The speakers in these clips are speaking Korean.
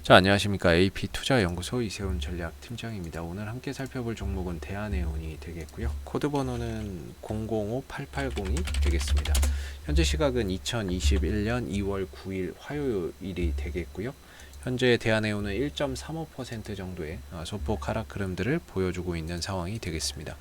자, 안녕하십니까. AP투자연구소 이세훈 전략팀장입니다. 오늘 함께 살펴볼 종목은 대한해운이 되겠고요. 코드 번호는 005880이 되겠습니다. 현재 시각은 2021년 2월 9일 화요일이 되겠고요. 현재 대한해운은 1.35% 정도의 소폭 하락 흐름들을 보여주고 있는 상황이 되겠습니다.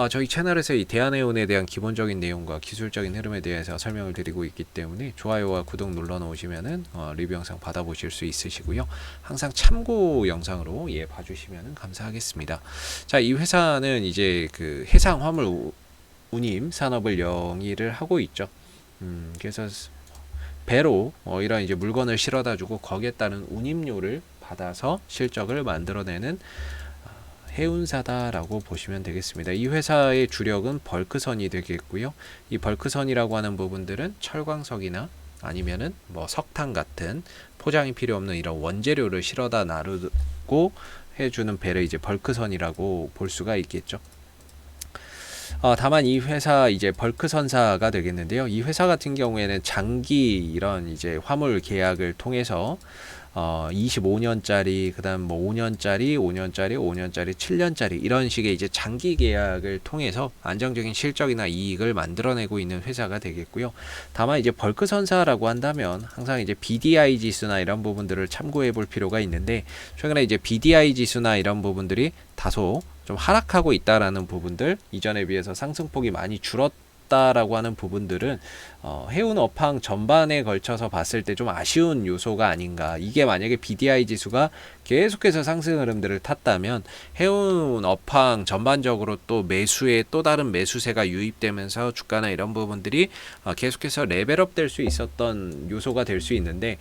저희 채널에서 이 대한해운에 대한 기본적인 내용과 기술적인 흐름에 대해서 설명을 드리고 있기 때문에 좋아요와 구독 눌러 놓으시면은 리뷰 영상 받아보실 수 있으시고요. 항상 참고 영상으로 봐주시면 감사하겠습니다. 자, 이 회사는 이제 그 해상 화물 운임 산업을 영위를 하고 있죠. 그래서 배로 이런 이제 물건을 실어다 주고 거기에 따른 운임료를 받아서 실적을 만들어내는 해운사다라고 보시면 되겠습니다. 이 회사의 주력은 벌크선이 되겠고요. 이 벌크선이라고 하는 부분들은 철광석이나 아니면은 뭐 석탄 같은 포장이 필요 없는 이런 원재료를 실어다 나르고 해주는 배를 이제 벌크선이라고 볼 수가 있겠죠. 다만 이 회사 이제 벌크선사가 되겠는데요. 이 회사 같은 경우에는 장기 이런 이제 화물 계약을 통해서 25년짜리, 그다음 뭐 5년짜리, 5년짜리, 5년짜리, 7년짜리 이런 식의 이제 장기 계약을 통해서 안정적인 실적이나 이익을 만들어내고 있는 회사가 되겠고요. 다만 이제 벌크선사라고 한다면 항상 이제 BDI 지수나 이런 부분들을 참고해 볼 필요가 있는데 최근에 이제 BDI 지수나 이런 부분들이 다소 좀 하락하고 있다라는 부분들, 이전에 비해서 상승폭이 많이 줄었다라고 하는 부분들은 해운 업황 전반에 걸쳐서 봤을 때 좀 아쉬운 요소가 아닌가. 이게 만약에 BDI 지수가 계속해서 상승 흐름들을 탔다면 해운 업황 전반적으로 또 매수에 또 다른 매수세가 유입되면서 주가나 이런 부분들이 계속해서 레벨업 될 수 있었던 요소가 될 수 있는데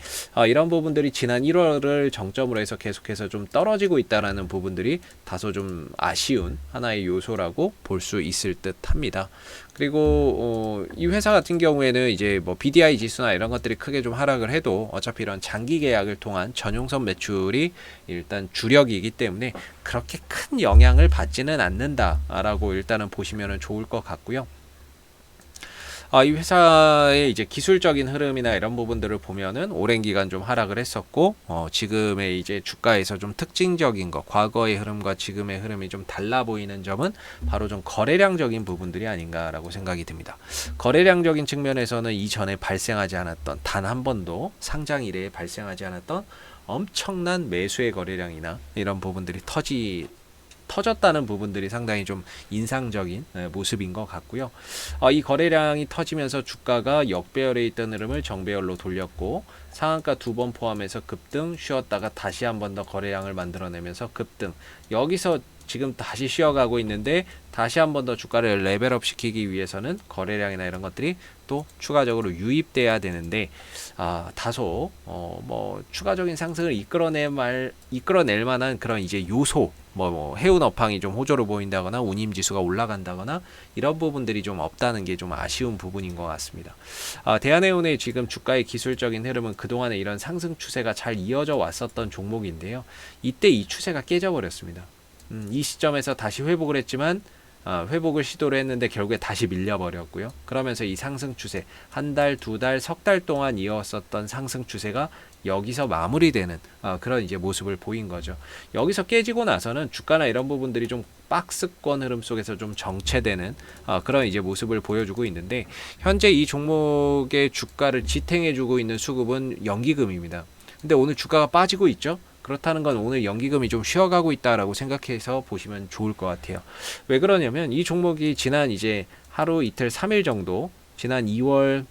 이런 부분들이 지난 1월을 정점으로 해서 계속해서 좀 떨어지고 있다라는 부분들이 다소 좀 아쉬운 하나의 요소라고 볼 수 있을 듯 합니다. 그리고 이 회사 같은 경우에는 이제 뭐 BDI 지수나 이런 것들이 크게 좀 하락을 해도 어차피 이런 장기 계약을 통한 전용선 매출이 일단 주력이기 때문에 그렇게 큰 영향을 받지는 않는다라고 일단은 보시면 좋을 것 같고요. 이 회사의 이제 기술적인 흐름이나 이런 부분들을 보면은 오랜 기간 좀 하락을 했었고, 지금의 이제 주가에서 좀 특징적인 거, 과거의 흐름과 지금의 흐름이 좀 달라 보이는 점은 바로 좀 거래량적인 부분들이 아닌가라고 생각이 듭니다. 거래량적인 측면에서는 이전에 발생하지 않았던 단 한 번도 상장 이래에 발생하지 않았던 엄청난 매수의 거래량이나 이런 부분들이 터졌다는 부분들이 상당히 좀 인상적인 모습인 것 같고요. 이 거래량이 터지면서 주가가 역배열에 있던 흐름을 정배열로 돌렸고 상한가 2번 포함해서 급등, 쉬었다가 다시 한 번 더 거래량을 만들어내면서 급등. 여기서 지금 다시 쉬어가고 있는데 다시 한 번 더 주가를 레벨업 시키기 위해서는 거래량이나 이런 것들이 또 추가적으로 유입돼야 되는데 다소 뭐 추가적인 상승을 이끌어낼 만한 그런 이제 요소 뭐 해운 업황이 좀 호조로 보인다거나 운임 지수가 올라간다거나 이런 부분들이 좀 없다는 게 좀 아쉬운 부분인 것 같습니다. 대한해운의 지금 주가의 기술적인 흐름은 그동안에 이런 상승 추세가 잘 이어져 왔었던 종목인데요. 이때 이 추세가 깨져버렸습니다. 이 시점에서 다시 회복을 했지만 회복을 시도를 했는데 결국에 다시 밀려버렸고요. 그러면서 이 상승 추세 한 달, 두 달, 석 달 동안 이어왔었던 상승 추세가 여기서 마무리되는 그런 이제 모습을 보인 거죠. 여기서 깨지고 나서는 주가나 이런 부분들이 좀 박스권 흐름 속에서 좀 정체되는 그런 이제 모습을 보여주고 있는데 현재 이 종목의 주가를 지탱해주고 있는 수급은 연기금입니다. 근데 오늘 주가가 빠지고 있죠. 그렇다는 건 오늘 연기금이 좀 쉬어가고 있다라고 생각해서 보시면 좋을 것 같아요. 왜 그러냐면 이 종목이 지난 이제 하루 이틀 3일 정도 지난 2월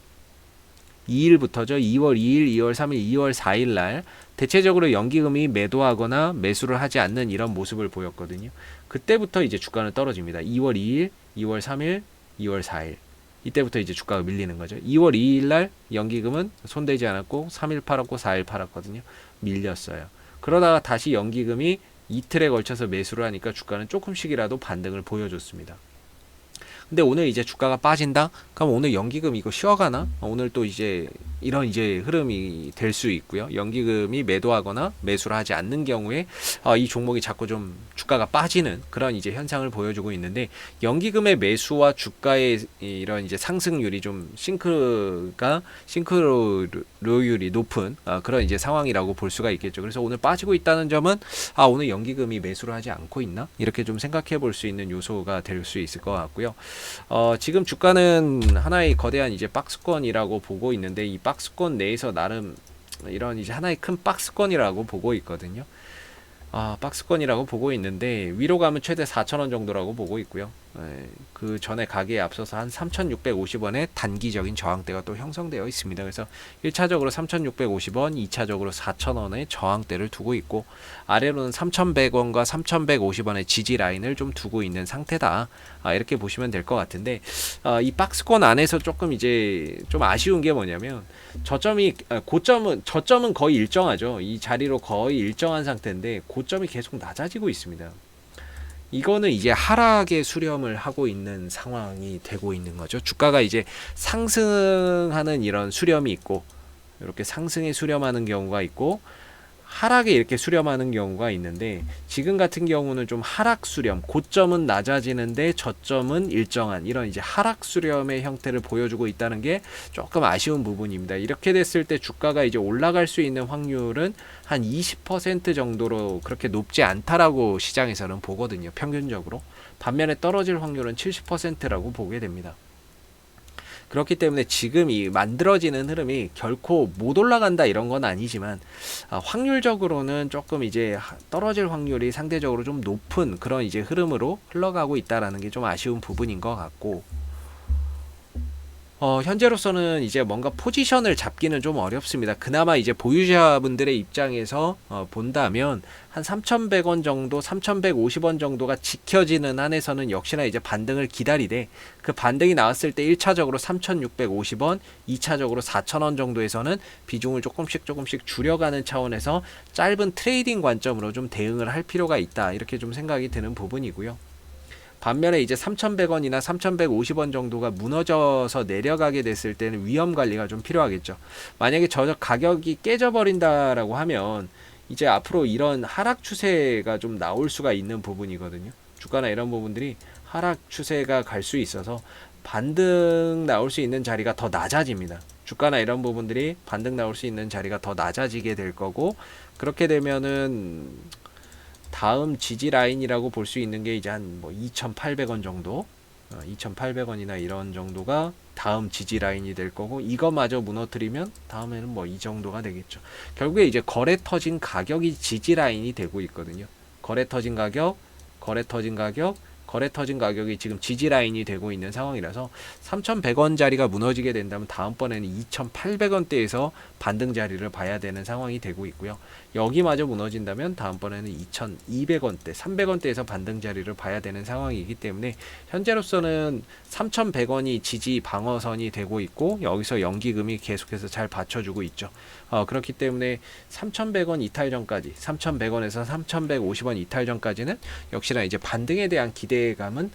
2일부터죠. 2월 2일, 2월 3일, 2월 4일 날 대체적으로 연기금이 매도하거나 매수를 하지 않는 이런 모습을 보였거든요. 그때부터 이제 주가는 떨어집니다. 2월 2일, 2월 3일, 2월 4일. 이때부터 이제 주가가 밀리는 거죠. 2월 2일 날 연기금은 손대지 않았고 3일 팔았고 4일 팔았거든요. 밀렸어요. 그러다가 다시 연기금이 이틀에 걸쳐서 매수를 하니까 주가는 조금씩이라도 반등을 보여줬습니다. 근데 오늘 이제 주가가 빠진다? 그럼 오늘 연기금 이거 쉬어가나? 오늘 또 이제 이런 이제 흐름이 될 수 있고요. 연기금이 매도하거나 매수를 하지 않는 경우에 이 종목이 자꾸 좀 주가가 빠지는 그런 이제 현상을 보여주고 있는데, 연기금의 매수와 주가의 이런 이제 상승률이 좀 싱크로율이 높은 그런 이제 상황이라고 볼 수가 있겠죠. 그래서 오늘 빠지고 있다는 점은 오늘 연기금이 매수를 하지 않고 있나? 이렇게 좀 생각해 볼 수 있는 요소가 될 수 있을 것 같고요. 지금 주가는 하나의 거대한 이제 박스권이라고 보고 있는데, 이 박스권 내에서 나름 이런 이제 하나의 큰 박스권이라고 보고 있거든요. 박스권이라고 보고 있는데, 위로 가면 최대 4,000원 정도라고 보고 있고요. 그 전에 가기에 앞서서 한 3,650원의 단기적인 저항대가 또 형성되어 있습니다. 그래서 1차적으로 3,650원, 2차적으로 4,000원의 저항대를 두고 있고, 아래로는 3,100원과 3,150원의 지지 라인을 좀 두고 있는 상태다. 이렇게 보시면 될 것 같은데, 이 박스권 안에서 조금 이제 좀 아쉬운 게 뭐냐면, 저점은 거의 일정하죠. 이 자리로 거의 일정한 상태인데 고점이 계속 낮아지고 있습니다. 이거는 이제 하락의 수렴을 하고 있는 상황이 되고 있는 거죠. 주가가 이제 상승하는 이런 수렴이 있고, 이렇게 상승에 수렴하는 경우가 있고, 하락에 이렇게 수렴하는 경우가 있는데, 지금 같은 경우는 좀 하락 수렴, 고점은 낮아지는데 저점은 일정한 이런 이제 하락 수렴의 형태를 보여주고 있다는 게 조금 아쉬운 부분입니다. 이렇게 됐을 때 주가가 이제 올라갈 수 있는 확률은 한 20% 정도로 그렇게 높지 않다라고 시장에서는 보거든요, 평균적으로. 반면에 떨어질 확률은 70%라고 보게 됩니다. 그렇기 때문에 지금 이 만들어지는 흐름이 결코 못 올라간다 이런 건 아니지만, 확률적으로는 조금 이제 떨어질 확률이 상대적으로 좀 높은 그런 이제 흐름으로 흘러가고 있다라는 게 좀 아쉬운 부분인 것 같고, 현재로서는 이제 뭔가 포지션을 잡기는 좀 어렵습니다. 그나마 이제 보유자분들의 입장에서 본다면 한 3,100원 정도, 3,150원 정도가 지켜지는 한에서는 역시나 이제 반등을 기다리되, 그 반등이 나왔을 때 1차적으로 3,650원, 2차적으로 4,000원 정도에서는 비중을 조금씩 줄여가는 차원에서 짧은 트레이딩 관점으로 좀 대응을 할 필요가 있다, 이렇게 좀 생각이 드는 부분이고요. 반면에 이제 3,100원이나 3,150원 정도가 무너져서 내려가게 됐을 때는 위험 관리가 좀 필요하겠죠. 만약에 저 가격이 깨져버린다라고 하면 이제 앞으로 이런 하락 추세가 좀 나올 수가 있는 부분이거든요. 주가나 이런 부분들이 하락 추세가 갈 수 있어서 반등 나올 수 있는 자리가 더 낮아집니다. 주가나 이런 부분들이 반등 나올 수 있는 자리가 더 낮아지게 될 거고, 그렇게 되면은 다음 지지 라인이라고 볼 수 있는 게 이제 한 뭐 2,800원 정도, 2,800원이나 이런 정도가 다음 지지 라인이 될 거고, 이거마저 무너뜨리면 다음에는 뭐 이 정도가 되겠죠. 결국에 이제 거래 터진 가격이 지지 라인이 되고 있거든요. 거래 터진 가격, 거래 터진 가격이 지금 지지 라인이 되고 있는 상황이라서 3,100원짜리가 무너지게 된다면 다음번에는 2,800원대에서 반등 자리를 봐야 되는 상황이 되고 있고요. 여기마저 무너진다면 다음번에는 2,200원대, 300원대에서 반등 자리를 봐야 되는 상황이기 때문에, 현재로서는 3,100원이 지지 방어선이 되고 있고, 여기서 연기금이 계속해서 잘 받쳐주고 있죠. 그렇기 때문에 3,100원 이탈 전까지, 3,100원에서 3,150원 이탈 전까지는 역시나 이제 반등에 대한 기대감은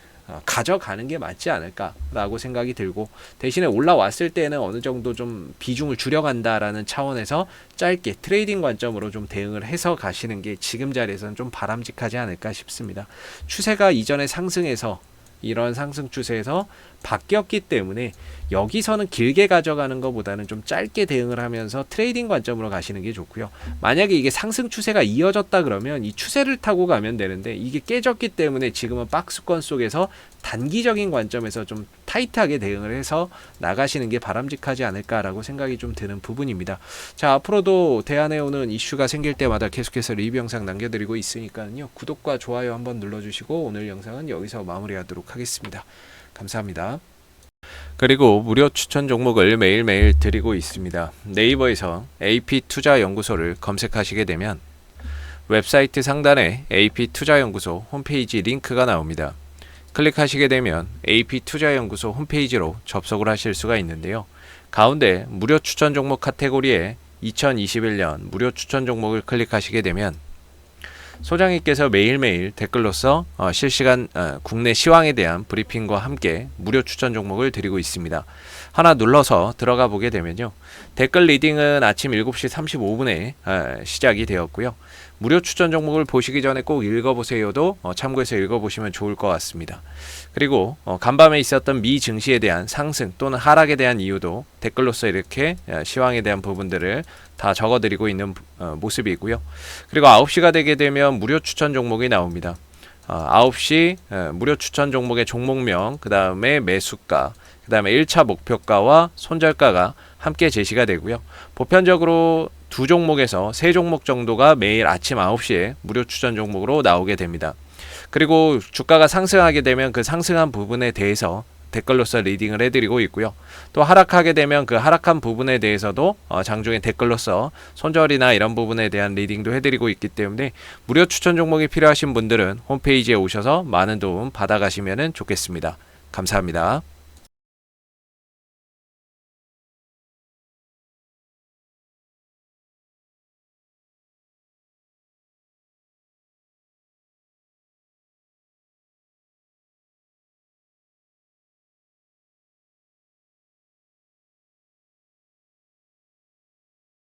가져가는 게 맞지 않을까라고 생각이 들고, 대신에 올라왔을 때는 어느 정도 좀 비중을 줄여간다라는 차원에서 짧게 트레이딩 관점으로 좀 대응을 해서 가시는 게 지금 자리에서는 좀 바람직하지 않을까 싶습니다. 추세가 이전에 상승해서 이런 상승 추세에서 바뀌었기 때문에 여기서는 길게 가져가는 것보다는 좀 짧게 대응을 하면서 트레이딩 관점으로 가시는 게 좋고요. 만약에 이게 상승 추세가 이어졌다 그러면 이 추세를 타고 가면 되는데, 이게 깨졌기 때문에 지금은 박스권 속에서 단기적인 관점에서 좀 타이트하게 대응을 해서 나가시는 게 바람직하지 않을까라고 생각이 좀 드는 부분입니다. 자, 앞으로도 대안에 오는 이슈가 생길 때마다 계속해서 리뷰 영상 남겨드리고 있으니까요. 구독과 좋아요 한번 눌러주시고, 오늘 영상은 여기서 마무리하도록 하겠습니다. 감사합니다. 그리고 무료 추천 종목을 매일매일 드리고 있습니다. 네이버에서 AP투자연구소를 검색하시게 되면 웹사이트 상단에 AP투자연구소 홈페이지 링크가 나옵니다. 클릭하시게 되면 AP투자연구소 홈페이지로 접속을 하실 수가 있는데요. 가운데 무료 추천 종목 카테고리에 2021년 무료 추천 종목을 클릭하시게 되면 소장님께서 매일매일 댓글로서 실시간 국내 시황에 대한 브리핑과 함께 무료 추천 종목을 드리고 있습니다. 하나 눌러서 들어가 보게 되면요. 댓글 리딩은 아침 7시 35분에 시작이 되었고요. 무료 추천 종목을 보시기 전에 꼭 읽어보세요도 참고해서 읽어보시면 좋을 것 같습니다. 그리고 간밤에 있었던 미 증시에 대한 상승 또는 하락에 대한 이유도 댓글로서 이렇게 시황에 대한 부분들을 다 적어드리고 있는 모습이고요. 그리고 9시가 되게 되면 무료 추천 종목이 나옵니다. 9시 무료 추천 종목의 종목명, 그 다음에 매수가, 그 다음에 1차 목표가와 손절가가 함께 제시가 되고요. 보편적으로 두 종목에서 세 종목 정도가 매일 아침 9시에 무료 추천 종목으로 나오게 됩니다. 그리고 주가가 상승하게 되면 그 상승한 부분에 대해서 댓글로서 리딩을 해드리고 있고요. 또 하락하게 되면 그 하락한 부분에 대해서도 장중에 댓글로서 손절이나 이런 부분에 대한 리딩도 해드리고 있기 때문에 무료 추천 종목이 필요하신 분들은 홈페이지에 오셔서 많은 도움 받아가시면 좋겠습니다. 감사합니다.